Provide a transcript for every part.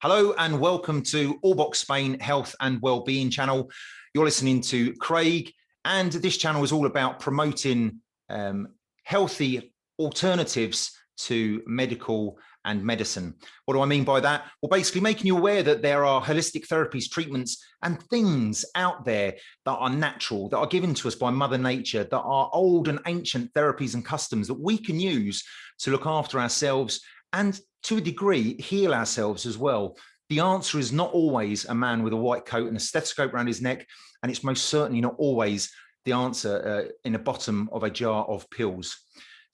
Hello and welcome to Allbox Spain Health and Wellbeing channel. You're listening to Craig, and this channel is all about promoting healthy alternatives to medical and medicine. What do I mean by that? Well, basically making you aware that there are holistic therapies, treatments, and things out there that are natural, that are given to us by Mother Nature, that are old and ancient therapies and customs that we can use to look after ourselves and to a degree heal ourselves as well. The answer is not always a man with a white coat and a stethoscope around his neck, and it's most certainly not always the answer in the bottom of a jar of pills.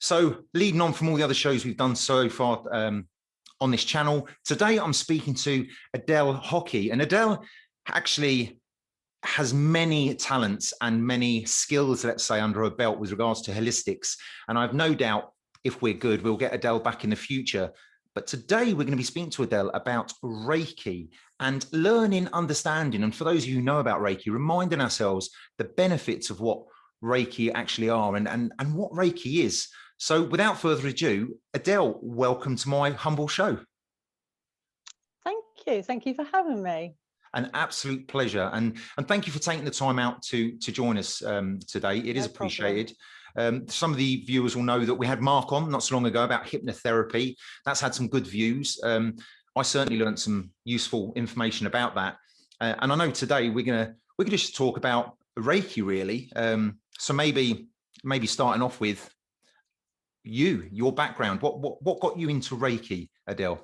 So leading on from all the other shows we've done so far on this channel, today I'm speaking to Adele Hockey, and Adele actually has many talents and many skills, let's say, under her belt with regards to holistics. And I've no doubt if we're good, we'll get Adele back in the future. But today we're going to be speaking to Adele about Reiki and learning, understanding. And for those of you who know about Reiki, reminding ourselves the benefits of what Reiki actually are and what Reiki is. So without further ado, Adele, welcome to my humble show. Thank you. Thank you for having me. An absolute pleasure. And thank you for taking the time out to join us today. It is appreciated. Some of the viewers will know that we had Mark on not so long ago about hypnotherapy. That's had some good views. I certainly learned some useful information about that. And I know today we're gonna just talk about Reiki, really. So maybe starting off with your background. What got you into Reiki, Adele?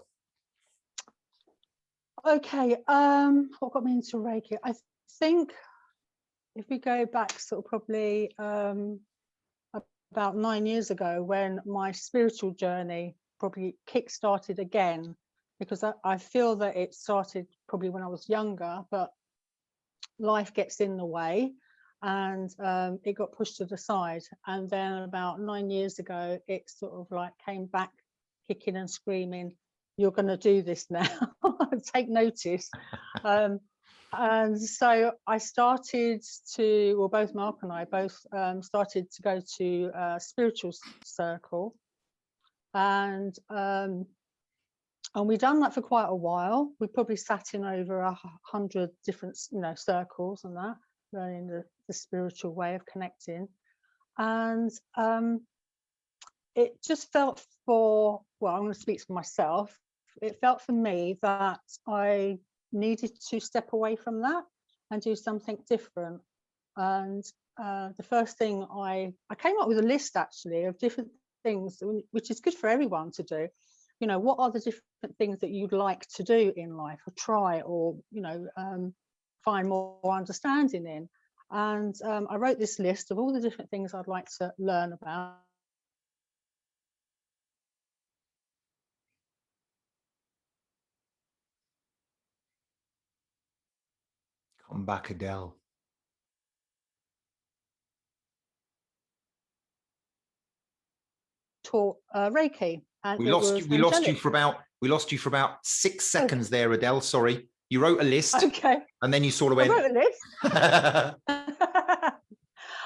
Okay, what got me into Reiki? I think if we go back sort of probably about 9 years ago, when my spiritual journey probably kick-started again, because I feel that it started probably when I was younger, but life gets in the way and it got pushed to the side. And then about 9 years ago, it sort of like came back kicking and screaming, "You're going to do this now." Take notice. And so I started to, well, both Mark and I both started to go to a spiritual circle, and we done that for quite a while. We probably sat in over 100 different, circles and that, learning the spiritual way of connecting. And it just felt I'm going to speak for myself. It felt for me that I needed to step away from that and do something different. And the first thing I came up with a list actually of different things, which is good for everyone to do. What are the different things that you'd like to do in life, or try, or find more understanding in? And I wrote this list of all the different things I'd like to learn about. Come back, Adele. Taught Reiki, and we lost you for about 6 seconds there, Adele. Sorry, you wrote a list, okay, and then you sort of went. I wrote a list.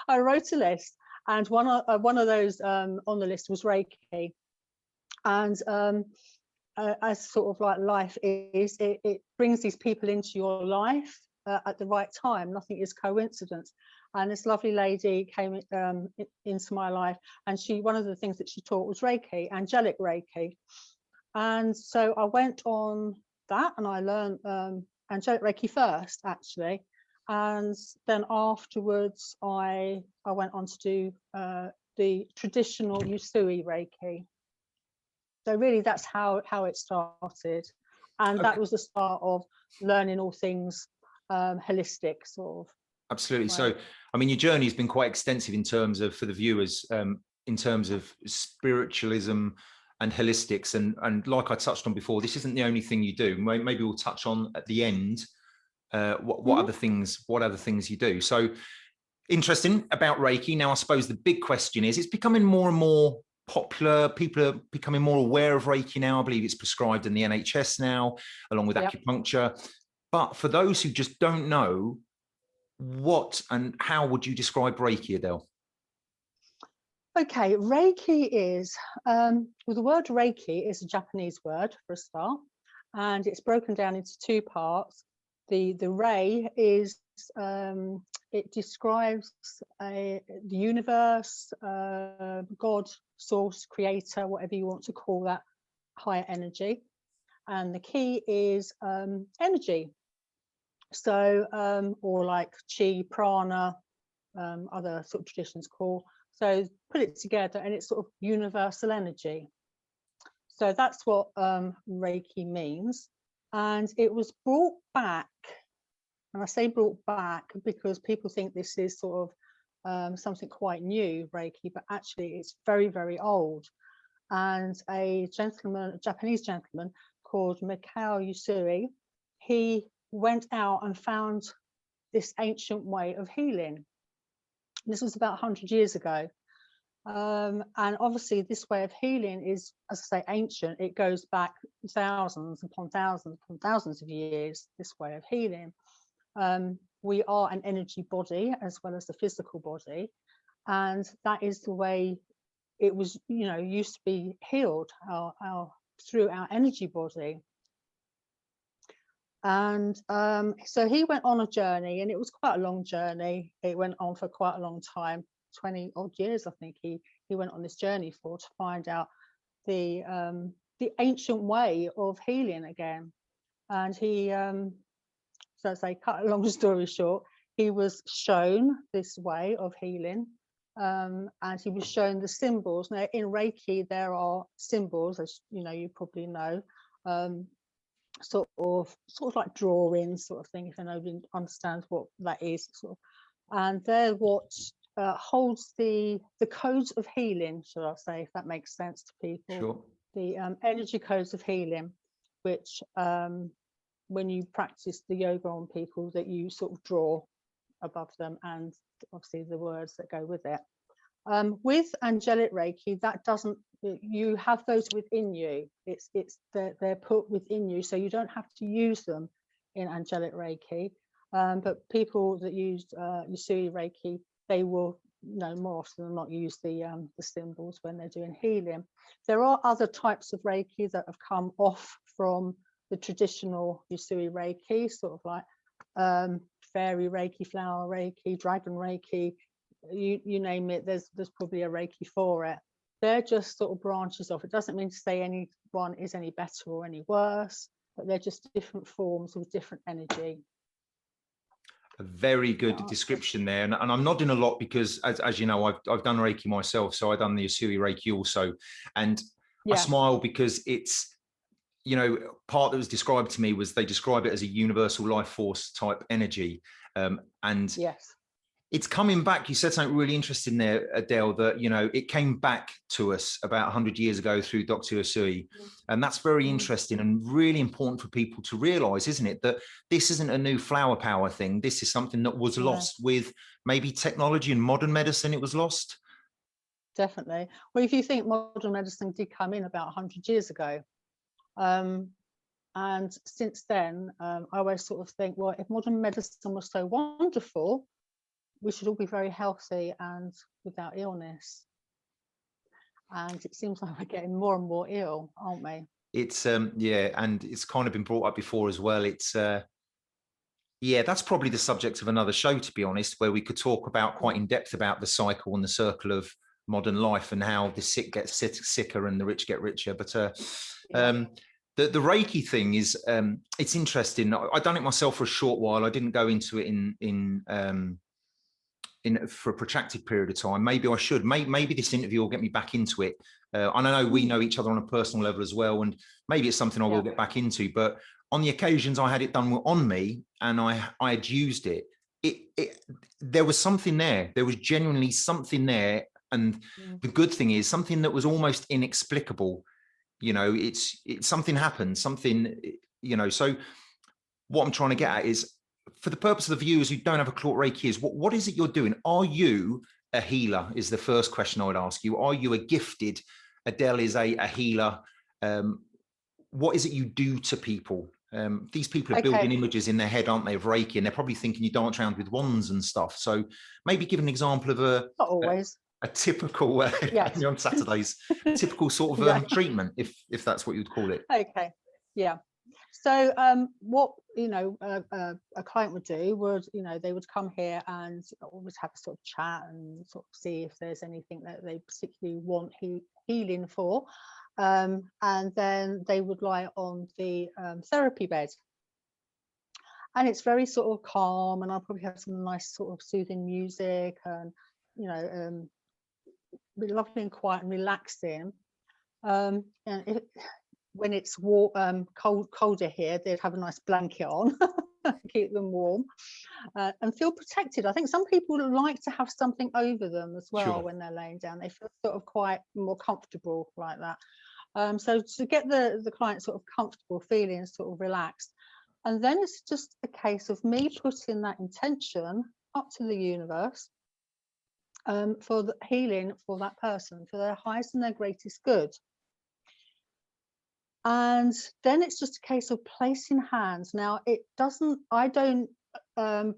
I wrote a list, and one of those on the list was Reiki. And as sort of like life is, it brings these people into your life at the right time. Nothing is coincidence. And this lovely lady came into my life, and one of the things that she taught was Reiki, angelic Reiki. And so I went on that, and I learned angelic Reiki first, actually. And then afterwards, I went on to do the traditional Usui Reiki. So really, that's how it started. And that was the start of learning all things holistic, sort of. Absolutely. Right. So, I mean, your journey has been quite extensive in terms of, for the viewers, in terms of spiritualism and holistics. And like I touched on before, this isn't the only thing you do. Maybe we'll touch on at the end what other things you do. So interesting about Reiki. Now, I suppose the big question is, it's becoming more and more popular. People are becoming more aware of Reiki now. I believe it's prescribed in the NHS now, along with acupuncture. But for those who just don't know, what and how would you describe Reiki, Adele? Okay, Reiki is, well, the word Reiki is a Japanese word for a start, and it's broken down into two parts. The ray is it describes the universe, God, source, creator, whatever you want to call that higher energy. And the key is energy. So, or like chi, prana, other sort of traditions call. So put it together and it's sort of universal energy. So that's what Reiki means. And it was brought back, and I say brought back because people think this is sort of something quite new, Reiki, but actually it's very, very old. And a gentleman, a Japanese gentleman called Mikao Usui, he went out and found this ancient way of healing. This was about 100 years ago. And obviously this way of healing is, as I say, ancient. It goes back thousands upon thousands of years, this way of healing. We are an energy body as well as the physical body. And that is the way it was, you know, used to be healed through our energy body. And so he went on a journey, and it was quite a long journey. It went on for quite a long time, 20 odd years, I think he went on this journey for, to find out the ancient way of healing again. And he, so as I cut a long story short, he was shown this way of healing, and he was shown the symbols. Now in Reiki there are symbols, as you know, you probably know, sort of like drawings sort of thing, if nobody understands what that is, sort of. And they're what holds the codes of healing, should I say, if that makes sense to people. Sure. The energy codes of healing, which when you practice the yoga on people, that you sort of draw above them, and obviously the words that go with it. With angelic Reiki, that doesn't, you have those within you. They're put within you, so you don't have to use them in angelic Reiki. But people that use Usui Reiki, they will, you know, more often than not use the symbols when they're doing healing. There are other types of Reiki that have come off from the traditional Usui Reiki, sort of like fairy Reiki, flower Reiki, dragon Reiki, you name it, there's probably a Reiki for it. They're just sort of branches off. It doesn't mean to say any one is any better or any worse, but they're just different forms with different energy. A very good description there, and I'm nodding a lot because, as you know, I've done Reiki myself, so I've done the Usui Reiki also, and yeah. I smile because it's, you know, part that was described to me was they describe it as a universal life force type energy, and yes, it's coming back. You said something really interesting there, Adele, that, you know, it came back to us about 100 years ago through Dr. Usui. And that's very interesting and really important for people to realize, isn't it? That this isn't a new flower power thing. This is something that was lost with maybe technology and modern medicine. It was lost. Definitely. Well, if you think modern medicine did come in about 100 years ago, and since then, I always sort of think, well, if modern medicine was so wonderful, we should all be very healthy and without illness. And it seems like we're getting more and more ill, aren't we? It's yeah, and it's kind of been brought up before as well. It's yeah, that's probably the subject of another show, to be honest, where we could talk about quite in depth about the cycle and the circle of modern life and how the sick get sicker and the rich get richer. But the Reiki thing is, it's interesting. I've done it myself for a short while. I didn't go into it for a protracted period of time. Maybe I should. Maybe this interview will get me back into it. And I know we know each other on a personal level as well, and maybe it's something I will get back into. But on the occasions I had it done on me and I had used it, there was something there. There was genuinely something there. And the good thing is something that was almost inexplicable. You know, it's something happened, something, you know. So what I'm trying to get at is, for the purpose of the viewers who don't have a clue what Reiki is, what is it you're doing? Are you a healer is the first question I would ask you. Are you a gifted? Adele is a healer. What is it you do to people? These people are building images in their head, aren't they, of Reiki, and they're probably thinking you dance around with wands and stuff. So maybe give an example of not always. A typical on Saturdays, typical sort of treatment, if that's what you'd call it. Okay, yeah. So what a client would do would, they would come here and always have a sort of chat and sort of see if there's anything that they particularly want healing for, and then they would lie on the therapy bed, and it's very sort of calm, and I'll probably have some nice sort of soothing music, and be lovely and quiet and relaxing. And when it's colder here, they'd have a nice blanket on, keep them warm, and feel protected. I think some people like to have something over them as well. Sure. When they're laying down, they feel sort of quite more comfortable like that. So to get the client sort of comfortable, feeling sort of relaxed, and then it's just a case of me putting that intention up to the universe for the healing for that person, for their highest and their greatest good. And then it's just a case of placing hands. Now, I don't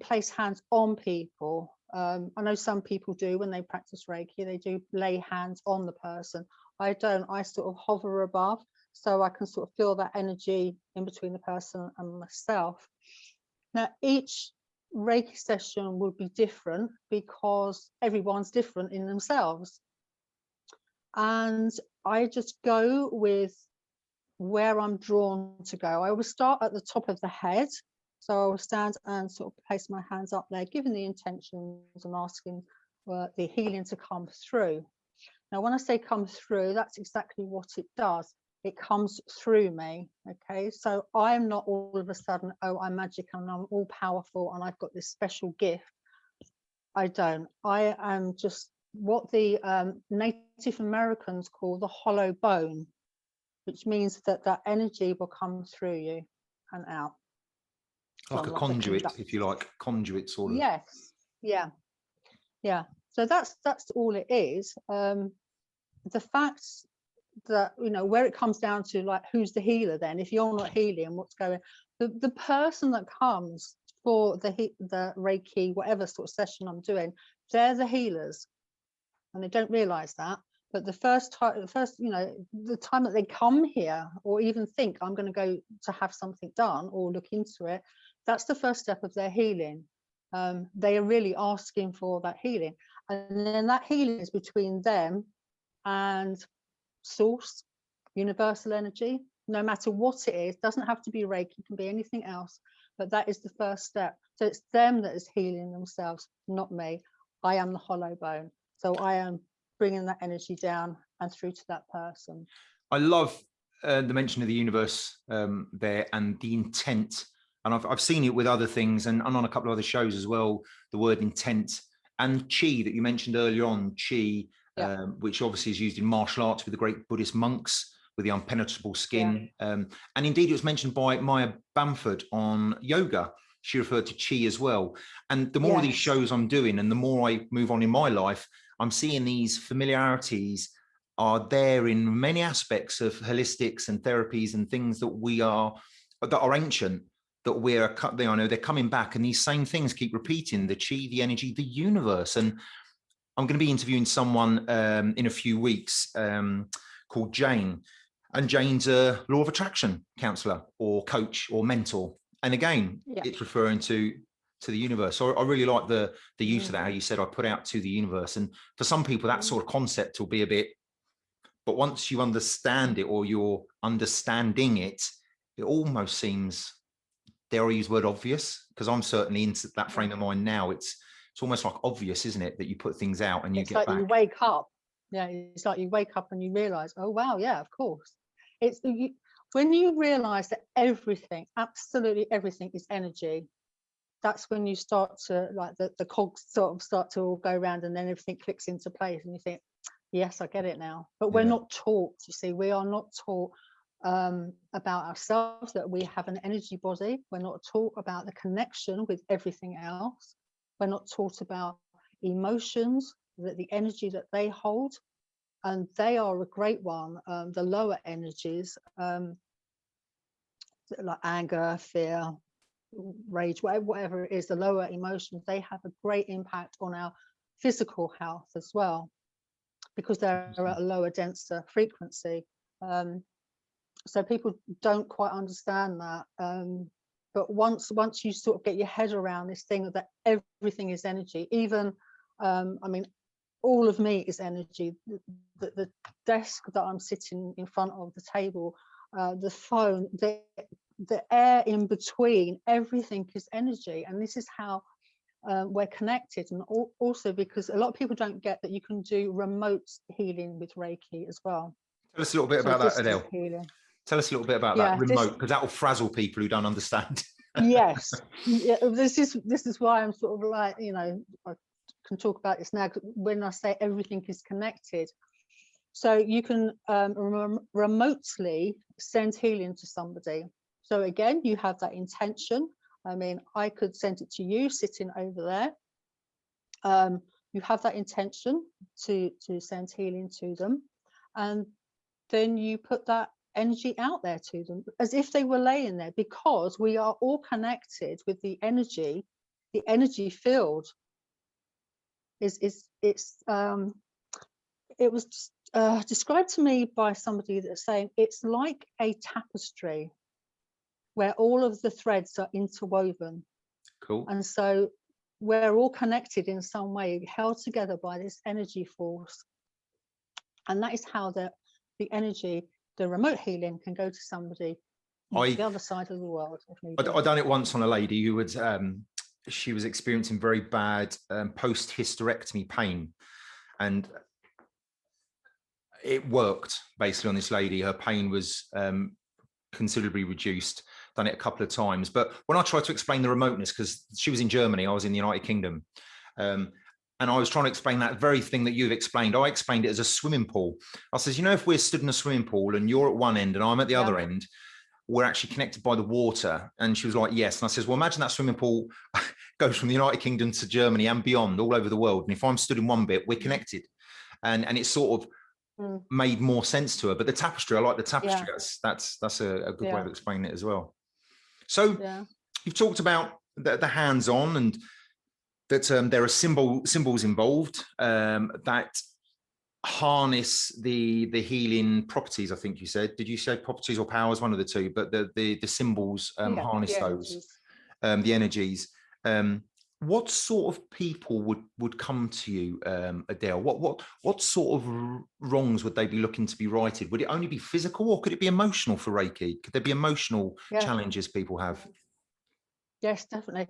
place hands on people. I know some people do when they practice Reiki, they do lay hands on the person. I don't. I sort of hover above, so I can sort of feel that energy in between the person and myself. Now, each Reiki session would be different because everyone's different in themselves. And I just go with where I'm drawn to go. I always start at the top of the head. So I will stand and sort of place my hands up there, giving the intentions and asking for the healing to come through. Now, when I say come through, that's exactly what it does. It comes through me. Okay, so I'm not all of a sudden, oh, I'm magic and I'm all powerful and I've got this special gift. I don't. I am just what the Native Americans call the hollow bone, which means that that energy will come through you and out. Like a conduit, if you like, conduit sort of. Yes, yeah. So that's all it is. The fact that, where it comes down to, like, who's the healer then? If you're not healing, what's going? The person that comes for the Reiki, whatever sort of session I'm doing, they're the healers, and they don't realize that. But the first time, the time that they come here, or even think I'm going to go to have something done or look into it, that's the first step of their healing. They are really asking for that healing, and then that healing is between them and source, universal energy. No matter what it is, doesn't have to be Reiki, it can be anything else, but that is the first step. So it's them that is healing themselves, not me. I am the hollow bone, so I am bringing that energy down and through to that person. I love the mention of the universe there, and the intent. And I've seen it with other things, and on a couple of other shows as well, the word intent. And chi that you mentioned earlier on, chi, which obviously is used in martial arts with the great Buddhist monks with the unpenetrable skin. And indeed, it was mentioned by Maya Bamford on yoga. She referred to chi as well. And the more of these shows I'm doing, and the more I move on in my life, I'm seeing these familiarities are there in many aspects of holistics and therapies and things that are ancient, that I know they're coming back, and these same things keep repeating: the chi, the energy, the universe. And I'm going to be interviewing someone in a few weeks called Jane, and Jane's a law of attraction counselor or coach or mentor. And again, it's referring to the universe. So I really like the use of that, how you said, I put out to the universe. And for some people, that sort of concept will be a bit, but once you understand it, or you're understanding it, it almost seems, dare I use the word obvious? Because I'm certainly into that frame of mind now. It's almost like obvious, isn't it, that you put things out and you get back. You wake up. Yeah, it's like you wake up and you realize, oh wow, yeah, of course. It's when you realize that everything, absolutely everything, is energy. That's when you start to, like, the cogs sort of start to all go around, and then everything clicks into place, and you think, yes, I get it now. But we're not taught, you see, we are not taught about ourselves, that we have an energy body. We're not taught about the connection with everything else. We're not taught about emotions, that the energy that they hold, and they are a great one. The lower energies, like anger, fear, rage, whatever it is, the lower emotions, they have a great impact on our physical health as well, because they're at a lower, denser frequency. So people don't quite understand that. But once you sort of get your head around this thing that everything is energy, even I mean, all of me is energy. The desk that I'm sitting in front of, the table, the phone, the air in between, everything is energy. And this is how we're connected. And also because a lot of people don't get that you can do remote healing with Reiki as well. Tell us a little bit about that, Adele. Healing. Tell us a little bit about that remote, because that will frazzle people who don't understand. Yes, yeah, this is why I'm sort of like, you know, I can talk about this now when I say everything is connected. So you can remotely send healing to somebody. So again, you have that intention. I mean, I could send it to you sitting over there. You have that intention to send healing to them, and then you put that energy out there to them as if they were laying there, because we are all connected with the energy field. It was described to me by somebody that's saying it's like a tapestry where all of the threads are interwoven. Cool. And so we're all connected in some way, held together by this energy force. And that is how the energy, the remote healing, can go to somebody on the other side of the world. I've done it once on a lady who was she was experiencing very bad post-hysterectomy pain, and it worked basically on this lady. Her pain was considerably reduced. Done it a couple of times, but when I tried to explain the remoteness, because she was in Germany, I was in the United Kingdom, and I was trying to explain that very thing that you've explained. I explained it as a swimming pool. I says, you know, if we're stood in a swimming pool and you're at one end and I'm at the other end, we're actually connected by the water. And she was like, yes. And I says, well, imagine that swimming pool goes from the United Kingdom to Germany and beyond, all over the world. And if I'm stood in one bit, we're connected. And it sort of made more sense to her. But the tapestry, I like the tapestry. That's a good way of explaining it as well. So you've talked about the hands-on, and that there are symbols involved that harness the healing properties. I think you said. Did you say properties or powers? One of the two. But the symbols harness those the energies. What sort of people would come to you, Adele? What sort of wrongs would they be looking to be righted? Would it only be physical, or could it be emotional for Reiki? Could there be emotional challenges people have? Yes, definitely.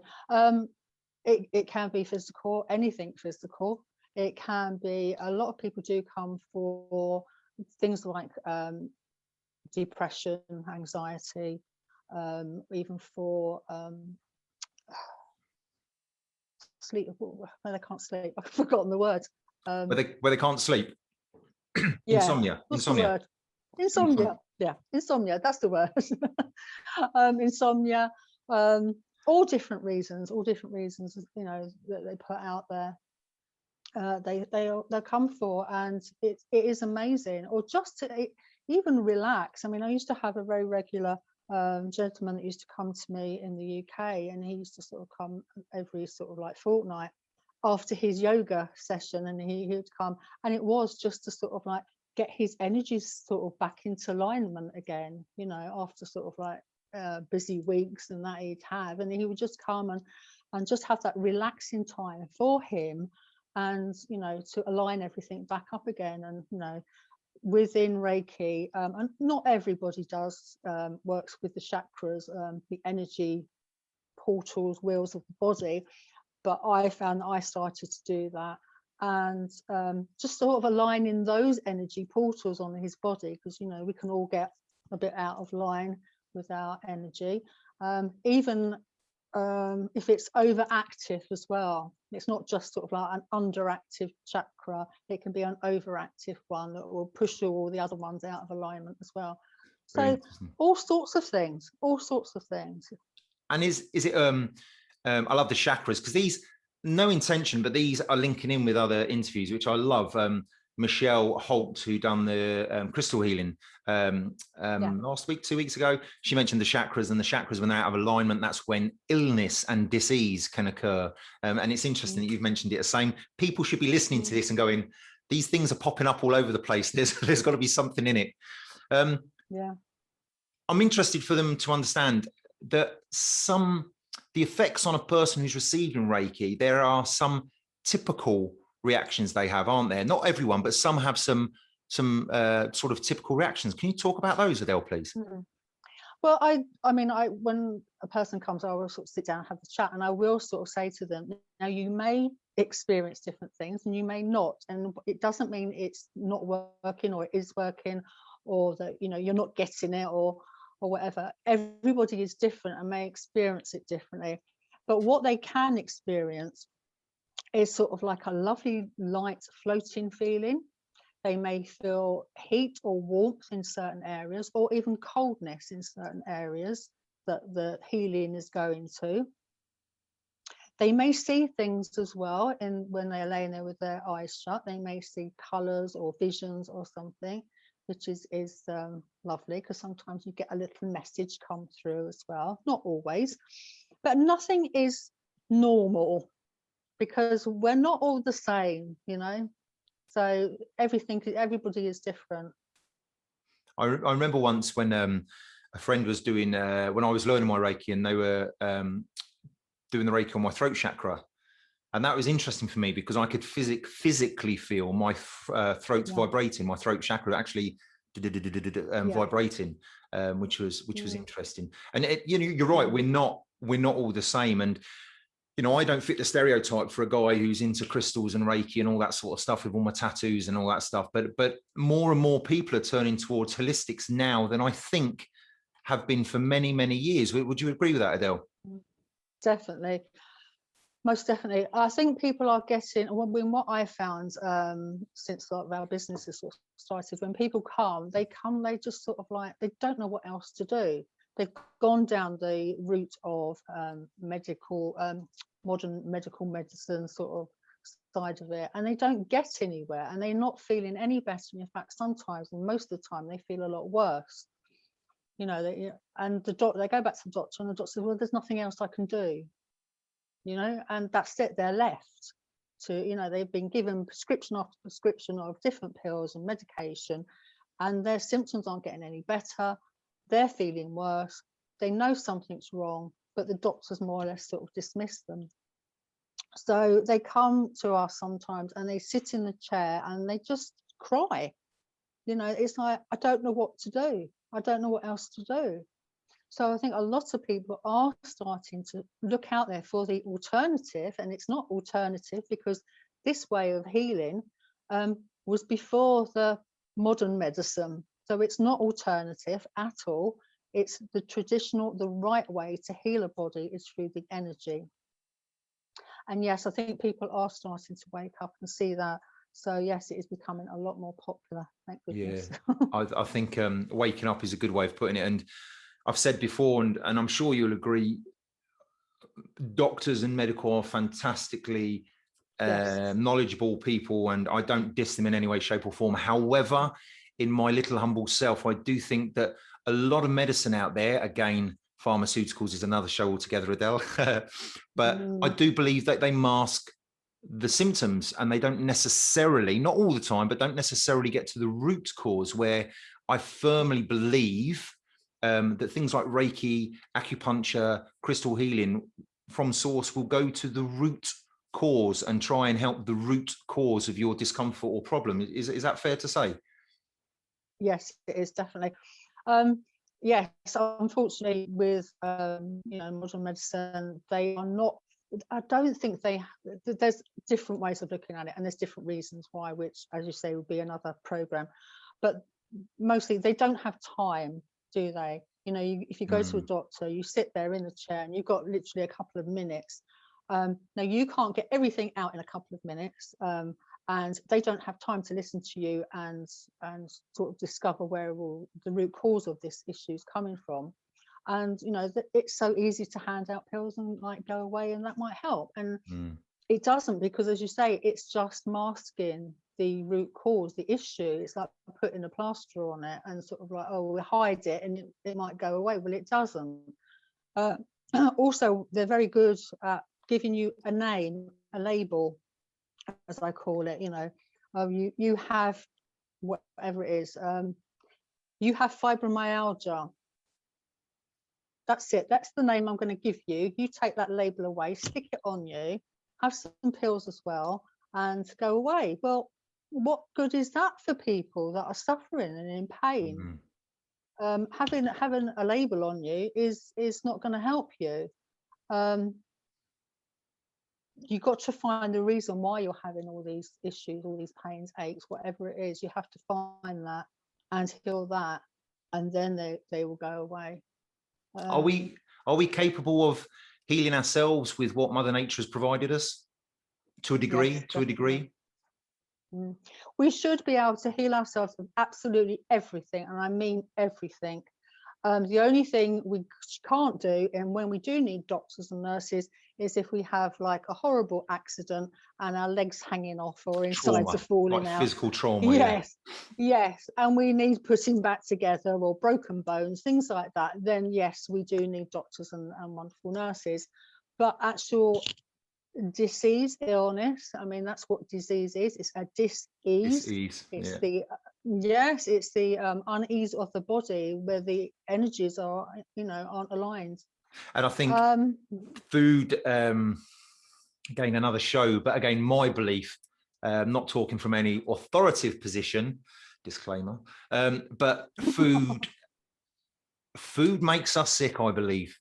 It can be physical, anything physical. It can be, a lot of people do come for things like depression, anxiety, even for sleep, where they can't sleep. I've forgotten the word. Where they can't sleep. Insomnia. Insomnia. Insomnia. Yeah, insomnia. That's the word. Insomnia. All different reasons. You know, that they put out there. They'll come for, and it is amazing. Or just to even relax. I mean, I used to have a very regular gentleman that used to come to me in the UK, and he used to sort of come every sort of like fortnight after his yoga session, and he would come, and it was just to sort of like get his energies sort of back into alignment again, you know, after sort of like busy weeks and that he'd have, and he would just come and just have that relaxing time for him, and you know, to align everything back up again. And you know, within Reiki, and not everybody does works with the chakras, the energy portals, wheels of the body, but I found that I started to do that, and just sort of aligning those energy portals on his body, because you know, we can all get a bit out of line with our energy, even if it's overactive as well. It's not just sort of like an underactive chakra, it can be an overactive one that will push all the other ones out of alignment as well. So all sorts of things. And is it I love the chakras, because these, no intention, but these are linking in with other interviews, which I love. Michelle Holt, who done the crystal healing last week, 2 weeks ago, she mentioned the chakras, and the chakras, when they're out of alignment, that's when illness and disease can occur. And it's interesting that you've mentioned it the same. People should be listening to this and going, these things are popping up all over the place. There's got to be something in it. I'm interested for them to understand that the effects on a person who's receiving Reiki, there are some typical reactions they have, aren't there? Not everyone, but some have some sort of typical reactions. Can you talk about those, Adele, please? Mm. Well, I mean, when a person comes, I will sort of sit down and have the chat, and I will sort of say to them, now you may experience different things and you may not, and it doesn't mean it's not working or it is working, or that, you know, you're not getting it, or whatever. Everybody is different and may experience it differently, but what they can experience is sort of like a lovely light floating feeling. They may feel heat or warmth in certain areas, or even coldness in certain areas that the healing is going to. They may see things as well, and when they're laying there with their eyes shut, they may see colours or visions or something, which is lovely, because sometimes you get a little message come through as well. Not always, but nothing is normal, because we're not all the same, you know. So everybody is different. I remember once when a friend was doing, when I was learning my Reiki, and they were doing the Reiki on my throat chakra. And that was interesting for me because I could physically feel my throat's vibrating, my throat chakra actually vibrating, which was interesting. And you know, you're right, we're not all the same. And you know, I don't fit the stereotype for a guy who's into crystals and Reiki and all that sort of stuff with all my tattoos and all that stuff. But more and more people are turning towards holistics now than I think have been for many, many years. Would you agree with that, Adele? Definitely. Most definitely. I think people are getting, when what I found since our business has sort of started, when people come, they just sort of like, they don't know what else to do. They've gone down the route of modern medical medicine sort of side of it, and they don't get anywhere, and they're not feeling any better. In fact, sometimes, and most of the time, they feel a lot worse. You know, and they go back to the doctor, and the doctor says, well, there's nothing else I can do. You know, and that's it. They're left to, you know, they've been given prescription after prescription of different pills and medication, and their symptoms aren't getting any better. They're feeling worse. They know something's wrong, but the doctors more or less sort of dismiss them. So they come to us sometimes and they sit in the chair and they just cry. You know, it's like, I don't know what to do. I don't know what else to do. So I think a lot of people are starting to look out there for the alternative, and it's not alternative because this way of healing was before the modern medicine. So it's not alternative at all. It's the traditional, the right way to heal a body is through the energy. And yes, I think people are starting to wake up and see that. So yes, it is becoming a lot more popular. Thank goodness. Yeah, I think waking up is a good way of putting it. And I've said before, and I'm sure you'll agree, doctors and medical are fantastically knowledgeable people, and I don't diss them in any way, shape or form. However, in my little humble self, I do think that a lot of medicine out there, again, pharmaceuticals is another show altogether, Adele, but I do believe that they mask the symptoms, and they don't necessarily, not all the time, but don't necessarily get to the root cause, where I firmly believe that things like Reiki, acupuncture, crystal healing from source will go to the root cause and try and help the root cause of your discomfort or problem. Is that fair to say? Yes, it is, definitely. Yes, unfortunately, with you know, modern medicine, they are not. I don't think there's different ways of looking at it, and there's different reasons why, which, as you say, would be another program. But mostly, they don't have time, do they? You know, if you go to a doctor, you sit there in the chair, and you've got literally a couple of minutes. Now, you can't get everything out in a couple of minutes. And they don't have time to listen to you and sort of discover where the root cause of this issue is coming from. And you know, it's so easy to hand out pills and like go away, and that might help. And it doesn't, because as you say, it's just masking the root cause, the issue. It's like putting a plaster on it and sort of like, oh, we'll hide it and it might go away. Well, it doesn't. Also, they're very good at giving you a name, a label, as I call it. You know, you have whatever it is. You have fibromyalgia. that's it. That's the name I'm going to give you. You take that label away, stick it on you, have some pills as well, and go away. Well, what good is that for people that are suffering and in pain? Having a label on you is not going to help you. You've got to find the reason why you're having all these issues, all these pains, aches, whatever it is. You have to find that and heal that, and then they will go away. Are we capable of healing ourselves with what Mother Nature has provided us to a degree? Yes, to a degree. We should be able to heal ourselves with absolutely everything, and I mean everything. The only thing we can't do, and when we do need doctors and nurses, is if we have like a horrible accident and our legs hanging off or insides are falling like out. Physical trauma. Yes, and we need putting back together, or broken bones, things like that. Then yes, we do need doctors and wonderful nurses. But actual disease, illness, I mean, that's what disease is. It's a dis-ease. It's the it's the unease of the body where the energies are, aren't aligned. And I think food, again, another show, but again, my belief, not talking from any authoritative position, disclaimer, but food makes us sick, I believe.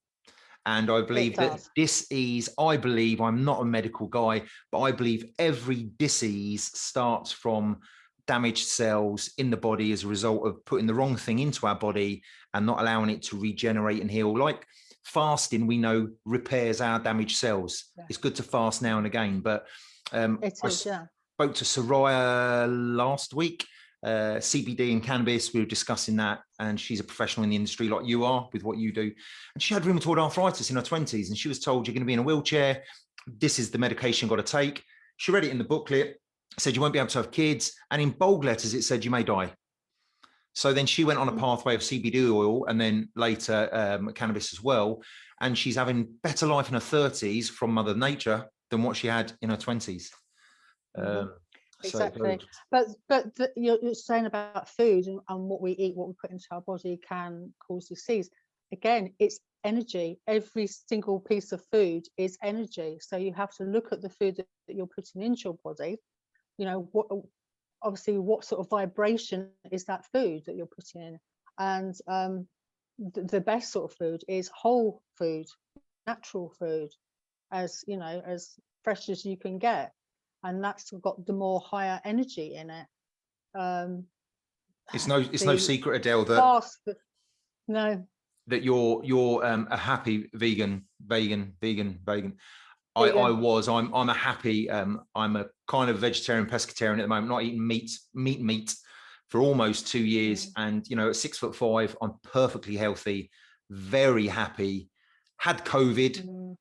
And I believe that dis-ease, I believe, I'm not a medical guy, but I believe every dis-ease starts from damaged cells in the body as a result of putting the wrong thing into our body and not allowing it to regenerate and heal. Like fasting, we know, repairs our damaged cells. It's good to fast now and again, but I spoke to Soraya last week. CBD and cannabis, we were discussing that, and she's a professional in the industry like you are with what you do, and she had rheumatoid arthritis in her 20s, and she was told, you're going to be in a wheelchair, this is the medication you've got to take. She read it in the booklet, said you won't be able to have kids, and in bold letters it said you may die. So then she went on a pathway of CBD oil and then later cannabis as well, and she's having better life in her 30s from Mother Nature than what she had in her 20s. Exactly. But you're saying about food and what we eat, what we put into our body can cause disease. Again, it's energy. Every single piece of food is energy. So you have to look at the food that you're putting into your body. Obviously what sort of vibration is that food that you're putting in. And the best sort of food is whole food, natural food, as fresh as you can get. And that's got the more higher energy in it. It's no secret, Adele, that you're a happy vegan. I'm a happy. I'm a kind of vegetarian pescatarian at the moment. Not eating meat for almost 2 years, and at 6'5", I'm perfectly healthy, very happy. Had COVID,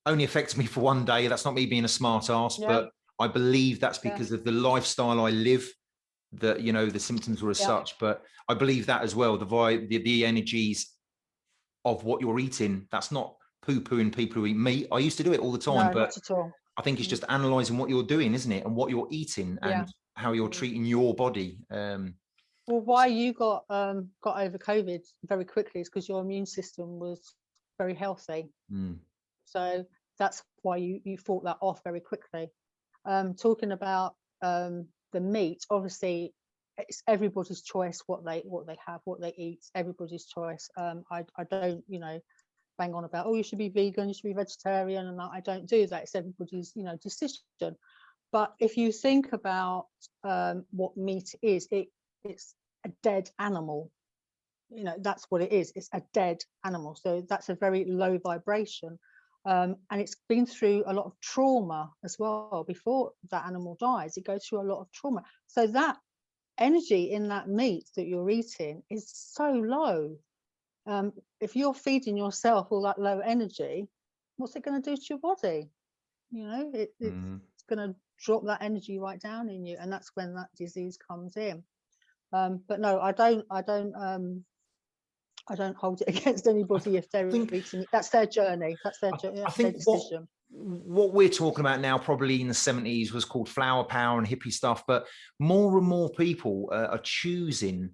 only affected me for 1 day. That's not me being a smart ass, but I believe that's because of the lifestyle I live, that, the symptoms were as such, but I believe that as well, the energies of what you're eating, that's not poo-pooing people who eat meat. I used to do it all the time, but not at all. I think it's just analysing what you're doing, isn't it? And what you're eating and how you're treating your body. Well, why you got over COVID very quickly is because your immune system was very healthy. So that's why you fought that off very quickly. Talking about the meat, obviously it's everybody's choice what they have, what they eat. Everybody's choice. I don't bang on about, you should be vegan, you should be vegetarian, and I don't do that. It's everybody's decision. But if you think about what meat is, it's a dead animal. That's what it is. It's a dead animal. So that's a very low vibration. And it's been through a lot of trauma as well. Before that animal dies, it goes through a lot of trauma. So that energy in that meat that you're eating is so low. If you're feeding yourself all that low energy, what's it going to do to your body? It's going to drop that energy right down in you, and that's when that disease comes in. But no, I don't hold it against anybody if they're eating it. That's their journey. That's their decision. What we're talking about now, probably in the 70s, was called flower power and hippie stuff. But more and more people are choosing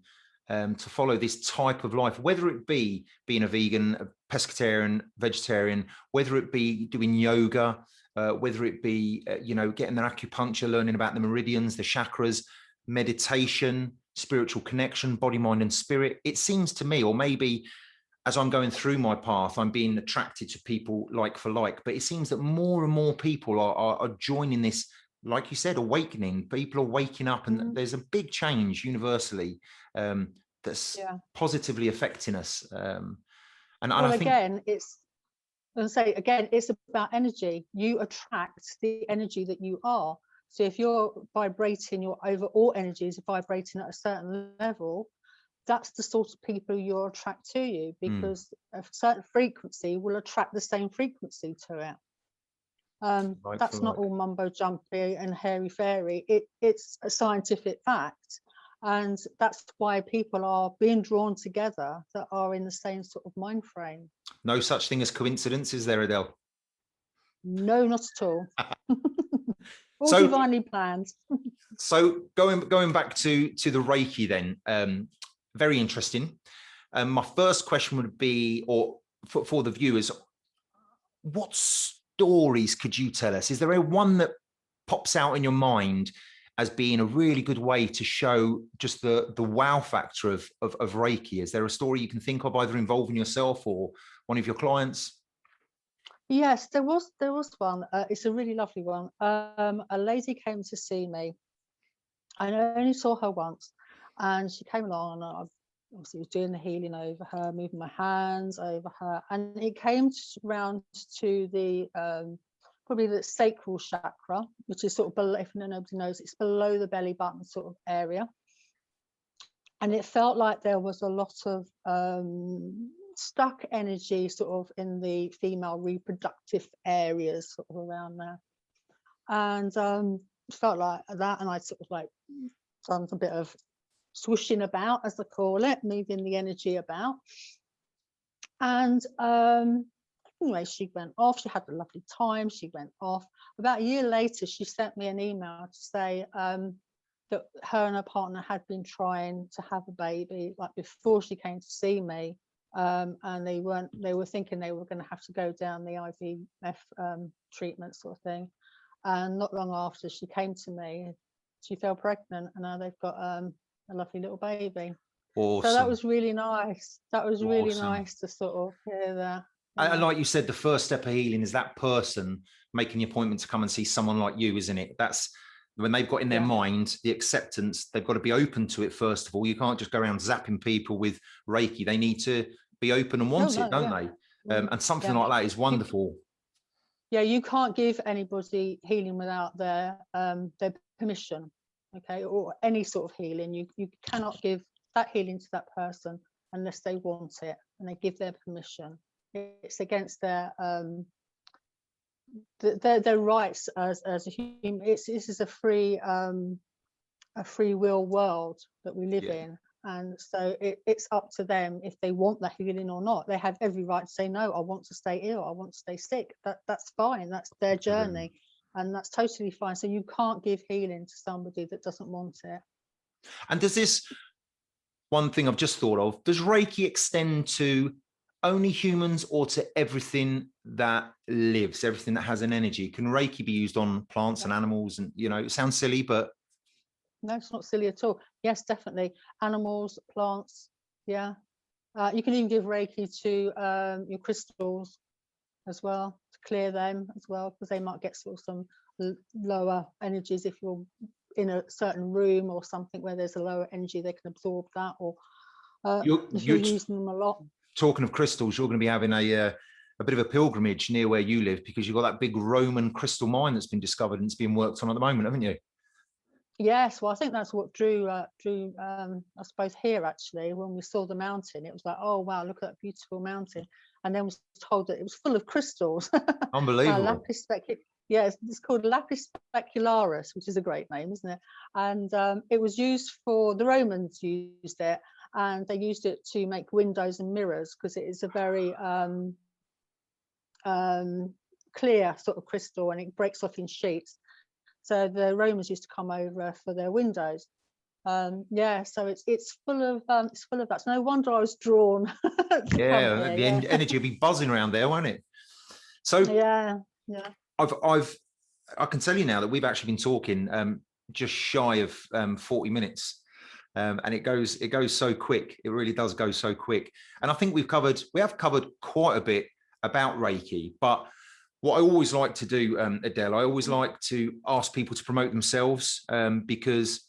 to follow this type of life, whether it be being a vegan, pescatarian, vegetarian, whether it be doing yoga, whether it be, getting their acupuncture, learning about the meridians, the chakras, meditation, spiritual connection, body, mind, and spirit. It seems to me, or maybe as I'm going through my path, I'm being attracted to people like for like, but it seems that more and more people are joining this, like you said, awakening. People are waking up, and there's a big change universally that's positively affecting us. And well, I think, again, it's about energy. You attract the energy that you are. So if you're vibrating, your overall energy is vibrating at a certain level, that's the sort of people you'll attract to you, because a certain frequency will attract the same frequency to it. That's not all mumbo jumpy and hairy fairy. It's a scientific fact. And that's why people are being drawn together that are in the same sort of mind frame. No such thing as coincidence, is there, Adele? No, not at all. All So, divinely planned. So going back to the Reiki then, very interesting. My first question would be, or for the viewers, what stories could you tell us? Is there a one that pops out in your mind as being a really good way to show just the wow factor of Reiki? Is there a story you can think of, either involving yourself or one of your clients? Yes, there was one. It's a really lovely one. A lady came to see me. I only saw her once, and she came along, and I obviously was doing the healing over her, moving my hands over her, and it came round to the probably the sacral chakra, which is sort of below, if nobody knows, it's below the belly button sort of area. And it felt like there was a lot of stuck energy sort of in the female reproductive areas sort of around there. And felt like that, and I sort of like done a bit of swooshing about, as they call it, moving the energy about. And anyway, she went off. She had a lovely time. She went off. About a year later, she sent me an email to say that her and her partner had been trying to have a baby, like before she came to see me, and they were thinking they were going to have to go down the IVF treatment sort of thing. And not long after she came to me, she fell pregnant, and now they've got a lovely little baby. Awesome. So that was really nice. That was really Awesome. nice to sort of hear that. And like you said, the first step of healing is that person making the appointment to come and see someone like you, isn't it? That's when they've got in their mind the acceptance. They've got to be open to it first of all. You can't just go around zapping people with Reiki. They need to be open and want it, don't they? And something like that is wonderful. You can't give anybody healing without their permission, okay, or any sort of healing. You cannot give that healing to that person unless they want it and they give their permission. It's against their rights as a human. This is a free will world that we live in. And so it's up to them if they want the healing or not. They have every right to say, no, I want to stay ill, I want to stay sick. That's fine. That's their journey. And that's totally fine. So you can't give healing to somebody that doesn't want it. And does this, one thing I've just thought of, does Reiki extend to only humans or to everything that lives, everything that has an energy? Can Reiki be used on plants and animals? And, it sounds silly, but no, it's not silly at all. Yes, definitely. Animals, plants. Yeah. You can even give Reiki to your crystals as well, to clear them as well, because they might get sort of some lower energies. If you're in a certain room or something where there's a lower energy, they can absorb that. Or if you're using them a lot. Talking of crystals, you're going to be having a bit of a pilgrimage near where you live, because you've got that big Roman crystal mine that's been discovered and it's being worked on at the moment, haven't you? Yes, well, I think that's what drew I suppose here, actually, when we saw the mountain. It was like, oh wow, look at that beautiful mountain. And then was told that it was full of crystals. Unbelievable. It's called lapis specularis, which is a great name, isn't it? And it was used for, the Romans used it, and they used it to make windows and mirrors, because it is a very clear sort of crystal, and it breaks off in sheets. So the Romans used to come over for their windows. Yeah, so it's full of that. So no wonder I was drawn to come Yeah, here, the yeah. energy will be buzzing around there, won't it? So Yeah. I can tell you now that we've actually been talking just shy of 40 minutes. And it goes so quick. It really does go so quick. And I think we have covered quite a bit about Reiki. But what I always like to do, Adele, I always like to ask people to promote themselves, because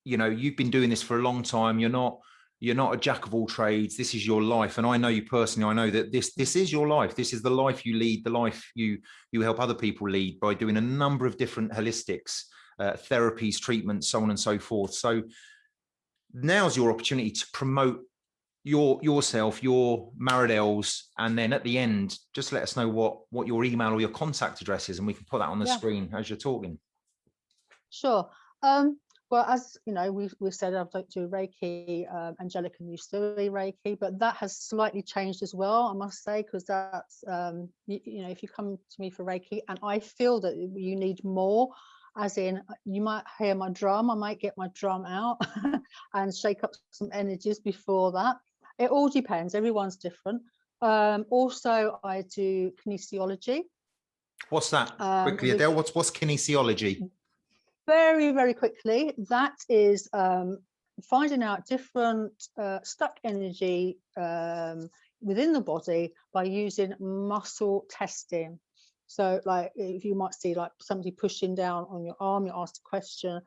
you've been doing this for a long time. You're not a jack of all trades. This is your life. And I know you personally. I know that this is your life. This is the life you lead, the life you help other people lead by doing a number of different holistics, therapies, treatments, so on and so forth. So now's your opportunity to promote yourself, your Maradels, and then at the end, just let us know what your email or your contact address is, and we can put that on the screen as you're talking. Sure. Well, as you know, we said I don't do Reiki. Angelica used to do Reiki, but that has slightly changed as well, I must say, because that's if you come to me for Reiki and I feel that you need more, as in you might hear my drum, I might get my drum out and shake up some energies before that. It all depends. Everyone's different. Also, I do kinesiology. What's that? Quickly, Adele, what's kinesiology? Very, very quickly, that is finding out different stuck energy within the body by using muscle testing. So like if you might see like somebody pushing down on your arm, you ask a question.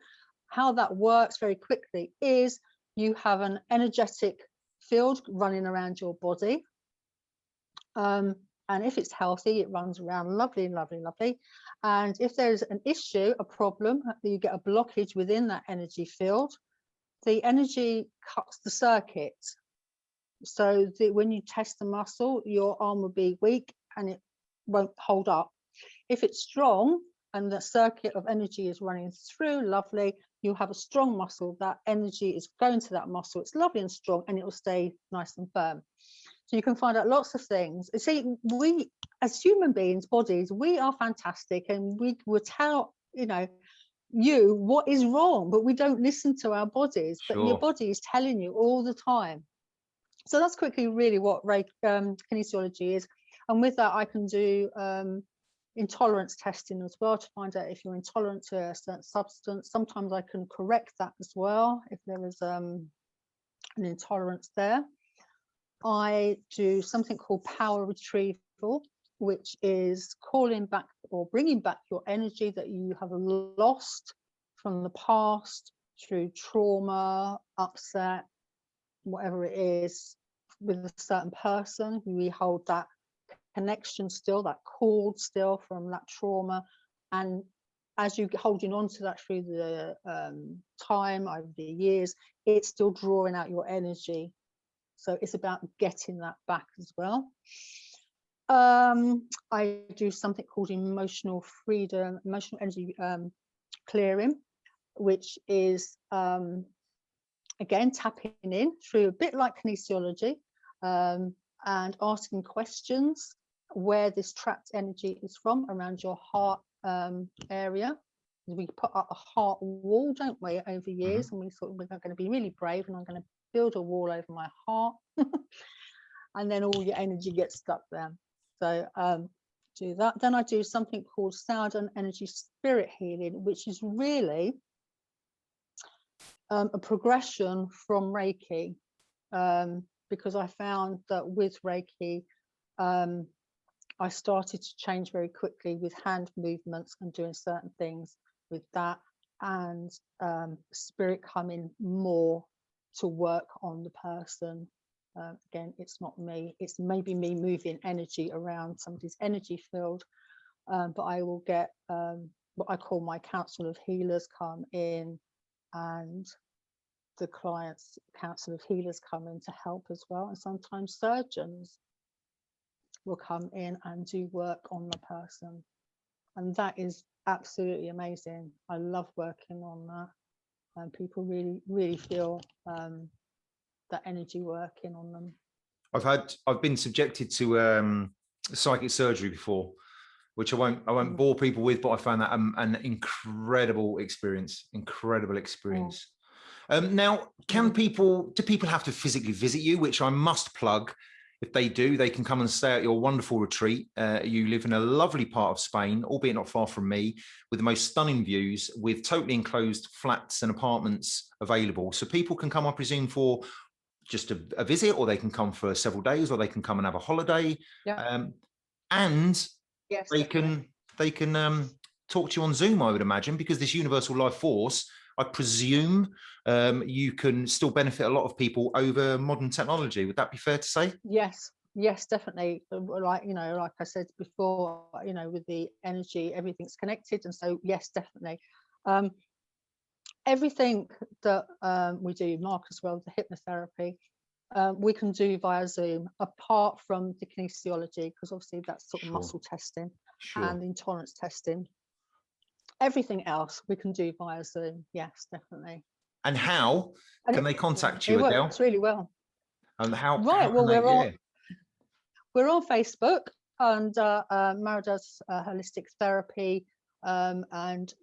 How that works very quickly is you have an energetic field running around your body. And if it's healthy, it runs around lovely, lovely, lovely. And if there's an issue, a problem, you get a blockage within that energy field, the energy cuts the circuit. So when you test the muscle, your arm will be weak and it won't hold up. If it's strong and the circuit of energy is running through, lovely, you have a strong muscle. That energy is going to that muscle. It's lovely and strong, and it will stay nice and firm. So you can find out lots of things. See, we as human beings, bodies, we are fantastic, and we will tell you what is wrong, but we don't listen to our bodies. But your body is telling you all the time. So that's quickly really what kinesiology is. And with that, I can do intolerance testing as well to find out if you're intolerant to a certain substance. Sometimes I can correct that as well if there is an intolerance there. I do something called power retrieval, which is calling back or bringing back your energy that you have lost from the past through trauma, upset, whatever it is, with a certain person. We hold that connection still, that cord still from that trauma. And as you're holding on to that through the time, over the years, it's still drawing out your energy. So it's about getting that back as well. I do something called emotional freedom, emotional energy clearing, which is, again, tapping in through a bit like kinesiology and asking questions where this trapped energy is from around your heart area. We put up a heart wall, don't we, over years, and we thought we're going to be really brave and I'm going to build a wall over my heart and then all your energy gets stuck there. So do that. Then I do something called sound and energy spirit healing, which is really a progression from Reiki, because I found that with Reiki I started to change very quickly with hand movements and doing certain things with that, and spirit coming more to work on the person. Again, it's not me, it's maybe me moving energy around somebody's energy field, but I will get what I call my council of healers come in, and the client's council of healers come in to help as well, and sometimes surgeons will come in and do work on the person, and that is absolutely amazing. I love working on that, and people really feel that energy working on them. I've been subjected to psychic surgery before, which I won't bore people with, but I found that an incredible experience. Now, do people have to physically visit you, which I must plug? If they do, they can come and stay at your wonderful retreat. You live in a lovely part of Spain, albeit not far from me, with the most stunning views, with totally enclosed flats and apartments available. So people can come, I presume, for just a visit, or they can come for several days, or they can come and have a holiday. Yeah. And Yes, they definitely. can talk to you on Zoom, I would imagine, because this universal life force, I presume, you can still benefit a lot of people over modern technology. Would that be fair to say? Yes, definitely. Like, like I said before, with the energy, everything's connected. And so, yes, definitely. Everything that we do, Mark, as well, the hypnotherapy, we can do via Zoom, apart from the kinesiology, because obviously that's sort of muscle testing and intolerance testing. Everything else we can do via Zoom. Yes, definitely. And how can they contact you, It Adele? works really well. And how? Right. Well, we're on Facebook under Maradels Holistic Therapy and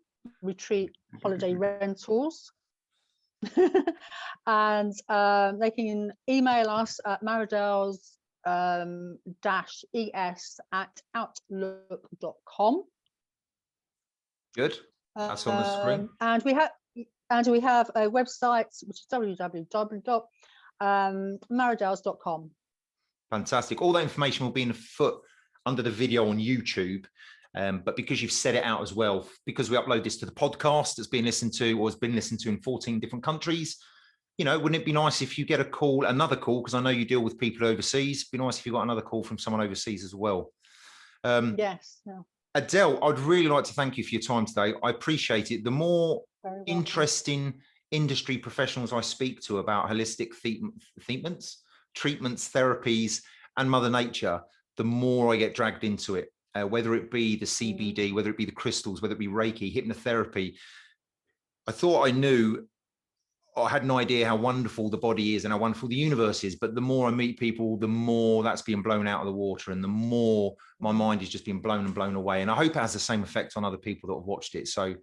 Retreat Holiday Rentals. And they can email us at maradels-es@outlook.com. Good. That's on the screen. And we have a website, which is www.maradels.com. Fantastic. All that information will be in the foot under the video on YouTube. But because you've set it out as well, because we upload this to the podcast that's been listened to, or has been listened to in 14 different countries, wouldn't it be nice if you get another call, because I know you deal with people overseas. It'd be nice if you got another call from someone overseas as well. Yes. Yeah. Adele, I'd really like to thank you for your time today. I appreciate it. The more interesting industry professionals I speak to about holistic treatments, therapies, and Mother Nature, the more I get dragged into it. Whether it be the CBD, whether it be the crystals, whether it be Reiki, hypnotherapy. I thought I knew, I had an idea how wonderful the body is and how wonderful the universe is. But the more I meet people, the more that's being blown out of the water, and the more my mind is just being blown and blown away. And I hope it has the same effect on other people that have watched it. So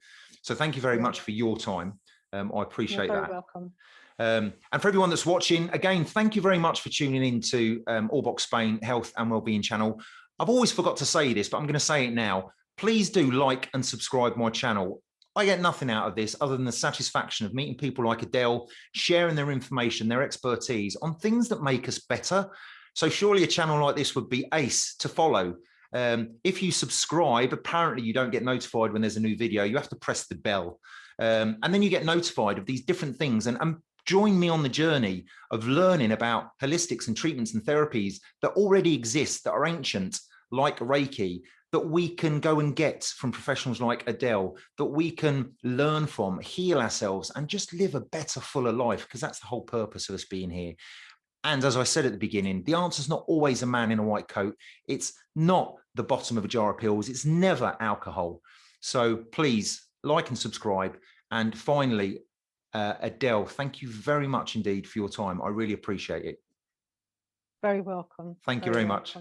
thank you very much for your time. I appreciate that. You're very welcome. And for everyone that's watching, again, thank you very much for tuning in to Allbox Spain Health and Wellbeing channel. I've always forgot to say this, but I'm going to say it now. Please do like and subscribe my channel. I get nothing out of this other than the satisfaction of meeting people like Adele, sharing their information, their expertise on things that make us better. So surely a channel like this would be ace to follow. If you subscribe, apparently you don't get notified when there's a new video. You have to press the bell. And then you get notified of these different things. And join me on the journey of learning about holistics and treatments and therapies that already exist, that are ancient, like Reiki, that we can go and get from professionals like Adele, that we can learn from, heal ourselves, and just live a better, fuller life, because that's the whole purpose of us being here. And as I said at the beginning, the answer is not always a man in a white coat. It's not the bottom of a jar of pills. It's never alcohol. So please like and subscribe. And finally, Adele, thank you very much indeed for your time. I really appreciate it. Very welcome. Thank you very much.